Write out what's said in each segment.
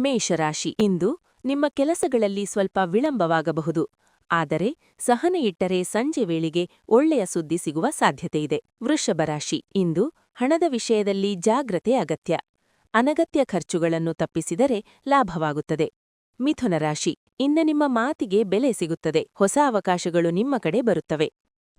ಮೇಷರಾಶಿ ಇಂದು ನಿಮ್ಮ ಕೆಲಸಗಳಲ್ಲಿ ಸ್ವಲ್ಪ ವಿಳಂಬವಾಗಬಹುದು. ಆದರೆ ಸಹನೆ ಇಟ್ಟರೆ ಸಂಜೆ ವೇಳೆಗೆ ಒಳ್ಳೆಯ ಸುದ್ದಿ ಸಿಗುವ ಸಾಧ್ಯತೆಯಿದೆ. ವೃಷಭರಾಶಿ ಇಂದು ಹಣದ ವಿಷಯದಲ್ಲಿ ಜಾಗ್ರತೆ ಅಗತ್ಯ. ಅನಗತ್ಯ ಖರ್ಚುಗಳನ್ನು ತಪ್ಪಿಸಿದರೆ ಲಾಭವಾಗುತ್ತದೆ. ಮಿಥುನರಾಶಿ ಇಂದ ನಿಮ್ಮ ಮಾತಿಗೆ ಬೆಲೆ ಸಿಗುತ್ತದೆ. ಹೊಸ ಅವಕಾಶಗಳು ನಿಮ್ಮ ಕಡೆ ಬರುತ್ತವೆ.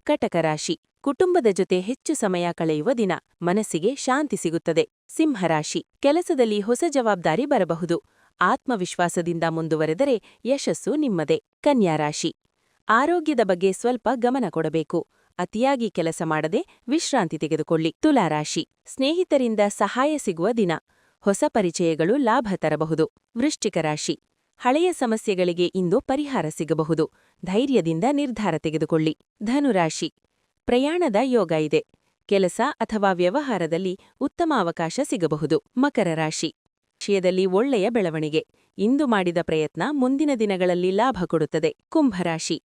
ಕಟಕರಾಶಿ ಕುಟುಂಬದ ಜೊತೆ ಹೆಚ್ಚು ಸಮಯ ಕಳೆಯುವ ದಿನ. ಮನಸ್ಸಿಗೆ ಶಾಂತಿ ಸಿಗುತ್ತದೆ. ಸಿಂಹರಾಶಿ ಕೆಲಸದಲ್ಲಿ ಹೊಸ ಜವಾಬ್ದಾರಿ ಬರಬಹುದು. ಆತ್ಮವಿಶ್ವಾಸದಿಂದ ಮುಂದುವರೆದರೆ ಯಶಸ್ಸು ನಿಮ್ಮದೇ. ಕನ್ಯಾರಾಶಿ ಆರೋಗ್ಯದ ಬಗ್ಗೆ ಸ್ವಲ್ಪ ಗಮನ ಕೊಡಬೇಕು. ಅತಿಯಾಗಿ ಕೆಲಸ ಮಾಡದೆ ವಿಶ್ರಾಂತಿ ತೆಗೆದುಕೊಳ್ಳಿ. ತುಲಾರಾಶಿ ಸ್ನೇಹಿತರಿಂದ ಸಹಾಯ ಸಿಗುವ ದಿನ. ಹೊಸ ಪರಿಚಯಗಳು ಲಾಭ ತರಬಹುದು. ವೃಶ್ಚಿಕರಾಶಿ ಹಳೆಯ ಸಮಸ್ಯೆಗಳಿಗೆ ಇಂದು ಪರಿಹಾರ ಸಿಗಬಹುದು. ಧೈರ್ಯದಿಂದ ನಿರ್ಧಾರ ತೆಗೆದುಕೊಳ್ಳಿ. ಧನುರಾಶಿ ಪ್ರಯಾಣದ ಯೋಗ ಇದೆ. ಕೆಲಸ ಅಥವಾ ವ್ಯವಹಾರದಲ್ಲಿ ಉತ್ತಮ ಅವಕಾಶ ಸಿಗಬಹುದು. ಮಕರ ರಾಶಿ ವಿಷಯದಲ್ಲಿ ಒಳ್ಳೆಯ ಬೆಳವಣಿಗೆ. ಇಂದು ಮಾಡಿದ ಪ್ರಯತ್ನ ಮುಂದಿನ ದಿನಗಳಲ್ಲಿ ಲಾಭ ಕೊಡುತ್ತದೆ. ಕುಂಭರಾಶಿ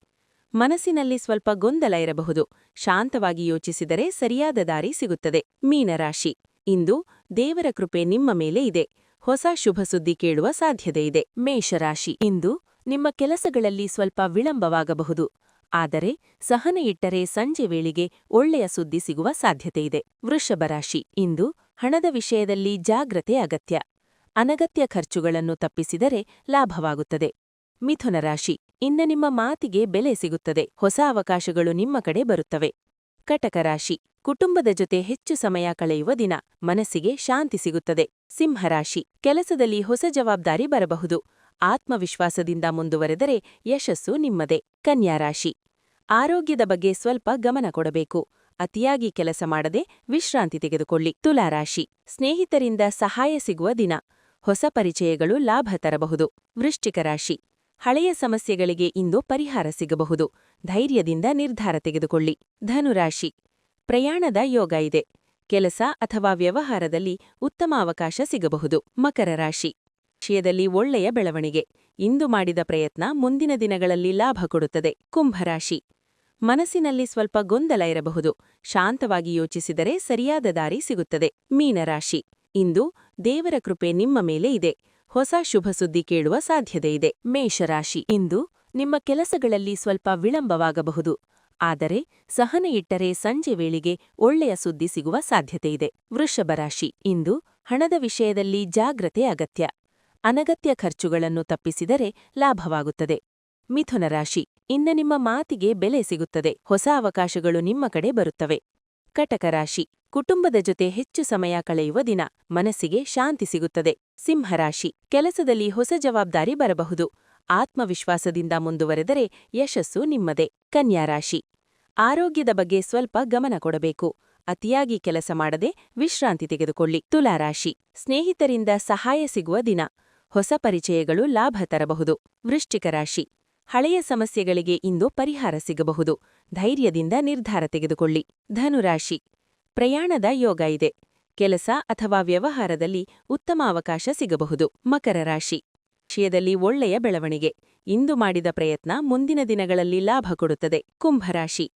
ಮನಸ್ಸಿನಲ್ಲಿ ಸ್ವಲ್ಪ ಗೊಂದಲ ಇರಬಹುದು. ಶಾಂತವಾಗಿ ಯೋಚಿಸಿದರೆ ಸರಿಯಾದ ದಾರಿ ಸಿಗುತ್ತದೆ. ಮೀನರಾಶಿ ಇಂದು ದೇವರ ಕೃಪೆ ನಿಮ್ಮ ಮೇಲೆ ಇದೆ. ಹೊಸ ಶುಭ ಸುದ್ದಿ ಕೇಳುವ ಸಾಧ್ಯತೆಯಿದೆ. ಮೇಷರಾಶಿ ಇಂದು ನಿಮ್ಮ ಕೆಲಸಗಳಲ್ಲಿ ಸ್ವಲ್ಪ ವಿಳಂಬವಾಗಬಹುದು. ಆದರೆ ಸಹನೆ ಇಟ್ಟರೆ ಸಂಜೆ ವೇಳೆಗೆ ಒಳ್ಳೆಯ ಸುದ್ದಿ ಸಿಗುವ ಸಾಧ್ಯತೆಯಿದೆ. ವೃಷಭರಾಶಿ ಇಂದು ಹಣದ ವಿಷಯದಲ್ಲಿ ಜಾಗ್ರತೆ ಅಗತ್ಯ. ಅನಗತ್ಯ ಖರ್ಚುಗಳನ್ನು ತಪ್ಪಿಸಿದರೆ ಲಾಭವಾಗುತ್ತದೆ. ಮಿಥುನರಾಶಿ ಇಂದ ನಿಮ್ಮ ಮಾತಿಗೆ ಬೆಲೆ ಸಿಗುತ್ತದೆ. ಹೊಸ ಅವಕಾಶಗಳು ನಿಮ್ಮ ಕಡೆ ಬರುತ್ತವೆ. ಕಟಕರಾಶಿ ಕುಟುಂಬದ ಜೊತೆ ಹೆಚ್ಚು ಸಮಯ ಕಳೆಯುವ ದಿನ. ಮನಸ್ಸಿಗೆ ಶಾಂತಿ ಸಿಗುತ್ತದೆ. ಸಿಂಹರಾಶಿ ಕೆಲಸದಲ್ಲಿ ಹೊಸ ಜವಾಬ್ದಾರಿ ಬರಬಹುದು. ಆತ್ಮವಿಶ್ವಾಸದಿಂದ ಮುಂದುವರೆದರೆ ಯಶಸ್ಸು ನಿಮ್ಮದೇ. ಕನ್ಯಾರಾಶಿ ಆರೋಗ್ಯದ ಬಗ್ಗೆ ಸ್ವಲ್ಪ ಗಮನ ಕೊಡಬೇಕು. ಅತಿಯಾಗಿ ಕೆಲಸ ಮಾಡದೆ ವಿಶ್ರಾಂತಿ ತೆಗೆದುಕೊಳ್ಳಿ. ತುಲಾರಾಶಿ ಸ್ನೇಹಿತರಿಂದ ಸಹಾಯ ಸಿಗುವ ದಿನ. ಹೊಸ ಪರಿಚಯಗಳು ಲಾಭ ತರಬಹುದು. ವೃಶ್ಚಿಕರಾಶಿ ಹಳೆಯ ಸಮಸ್ಯೆಗಳಿಗೆ ಇಂದು ಪರಿಹಾರ ಸಿಗಬಹುದು. ಧೈರ್ಯದಿಂದ ನಿರ್ಧಾರ ತೆಗೆದುಕೊಳ್ಳಿ. ಧನುರಾಶಿ ಪ್ರಯಾಣದ ಯೋಗ ಇದೆ. ಕೆಲಸ ಅಥವಾ ವ್ಯವಹಾರದಲ್ಲಿ ಉತ್ತಮ ಅವಕಾಶ ಸಿಗಬಹುದು. ಮಕರ ರಾಶಿ ವಿಷಯದಲ್ಲಿ ಒಳ್ಳೆಯ ಬೆಳವಣಿಗೆ. ಇಂದು ಮಾಡಿದ ಪ್ರಯತ್ನ ಮುಂದಿನ ದಿನಗಳಲ್ಲಿ ಲಾಭ ಕೊಡುತ್ತದೆ. ಕುಂಭರಾಶಿ ಮನಸ್ಸಿನಲ್ಲಿ ಸ್ವಲ್ಪ ಗೊಂದಲ ಇರಬಹುದು. ಶಾಂತವಾಗಿ ಯೋಚಿಸಿದರೆ ಸರಿಯಾದ ದಾರಿ ಸಿಗುತ್ತದೆ. ಮೀನರಾಶಿ ಇಂದು ದೇವರ ಕೃಪೆ ನಿಮ್ಮ ಮೇಲೆ ಇದೆ. ಹೊಸ ಶುಭ ಸುದ್ದಿ ಕೇಳುವ ಸಾಧ್ಯತೆಯಿದೆ. ಮೇಷರಾಶಿ ಇಂದು ನಿಮ್ಮ ಕೆಲಸಗಳಲ್ಲಿ ಸ್ವಲ್ಪ ವಿಳಂಬವಾಗಬಹುದು. ಆದರೆ ಸಹನೆ ಇಟ್ಟರೆ ಸಂಜೆ ವೇಳೆಗೆ ಒಳ್ಳೆಯ ಸುದ್ದಿ ಸಿಗುವ ಸಾಧ್ಯತೆಯಿದೆ. ವೃಷಭರಾಶಿ ಇಂದು ಹಣದ ವಿಷಯದಲ್ಲಿ ಜಾಗ್ರತೆ ಅಗತ್ಯ. ಅನಗತ್ಯ ಖರ್ಚುಗಳನ್ನು ತಪ್ಪಿಸಿದರೆ ಲಾಭವಾಗುತ್ತದೆ. ಮಿಥುನರಾಶಿ ಇಂದ ನಿಮ್ಮ ಮಾತಿಗೆ ಬೆಲೆ ಸಿಗುತ್ತದೆ. ಹೊಸ ಅವಕಾಶಗಳು ನಿಮ್ಮ ಕಡೆ ಬರುತ್ತವೆ. ಕಟಕರಾಶಿ ಕುಟುಂಬದ ಜೊತೆ ಹೆಚ್ಚು ಸಮಯ ಕಳೆಯುವ ದಿನ. ಮನಸ್ಸಿಗೆ ಶಾಂತಿ ಸಿಗುತ್ತದೆ. ಸಿಂಹರಾಶಿ ಕೆಲಸದಲ್ಲಿ ಹೊಸ ಜವಾಬ್ದಾರಿ ಬರಬಹುದು. ಆತ್ಮವಿಶ್ವಾಸದಿಂದ ಮುಂದುವರೆದರೆ ಯಶಸ್ಸು ನಿಮ್ಮದೇ. ಕನ್ಯಾರಾಶಿ ಆರೋಗ್ಯದ ಬಗ್ಗೆ ಸ್ವಲ್ಪ ಗಮನ ಕೊಡಬೇಕು. ಅತಿಯಾಗಿ ಕೆಲಸ ಮಾಡದೆ ವಿಶ್ರಾಂತಿ ತೆಗೆದುಕೊಳ್ಳಿ. ತುಲಾರಾಶಿ ಸ್ನೇಹಿತರಿಂದ ಸಹಾಯ ಸಿಗುವ ದಿನ. ಹೊಸ ಪರಿಚಯಗಳು ಲಾಭ ತರಬಹುದು. ವೃಶ್ಚಿಕರಾಶಿ ಹಳೆಯ ಸಮಸ್ಯೆಗಳಿಗೆ ಇಂದು ಪರಿಹಾರ ಸಿಗಬಹುದು. ಧೈರ್ಯದಿಂದ ನಿರ್ಧಾರ ತೆಗೆದುಕೊಳ್ಳಿ. ಧನುರಾಶಿ ಪ್ರಯಾಣದ ಯೋಗ ಇದೆ. ಕೆಲಸ ಅಥವಾ ವ್ಯವಹಾರದಲ್ಲಿ ಉತ್ತಮ ಅವಕಾಶ ಸಿಗಬಹುದು. ಮಕರ ರಾಶಿ ವಿಷಯದಲ್ಲಿ ಒಳ್ಳೆಯ ಬೆಳವಣಿಗೆ. ಇಂದು ಮಾಡಿದ ಪ್ರಯತ್ನ ಮುಂದಿನ ದಿನಗಳಲ್ಲಿ ಲಾಭ ಕೊಡುತ್ತದೆ. ಕುಂಭರಾಶಿ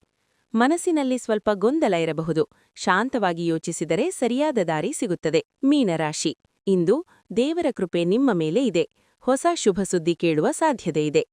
ಮನಸ್ಸಿನಲ್ಲಿ ಸ್ವಲ್ಪ ಗೊಂದಲ ಇರಬಹುದು. ಶಾಂತವಾಗಿ ಯೋಚಿಸಿದರೆ ಸರಿಯಾದ ದಾರಿ ಸಿಗುತ್ತದೆ. ಮೀನರಾಶಿ ಇಂದು ದೇವರ ಕೃಪೆ ನಿಮ್ಮ ಮೇಲೆ ಇದೆ. ಹೊಸ ಶುಭ ಸುದ್ದಿ ಕೇಳುವ ಸಾಧ್ಯತೆಯಿದೆ.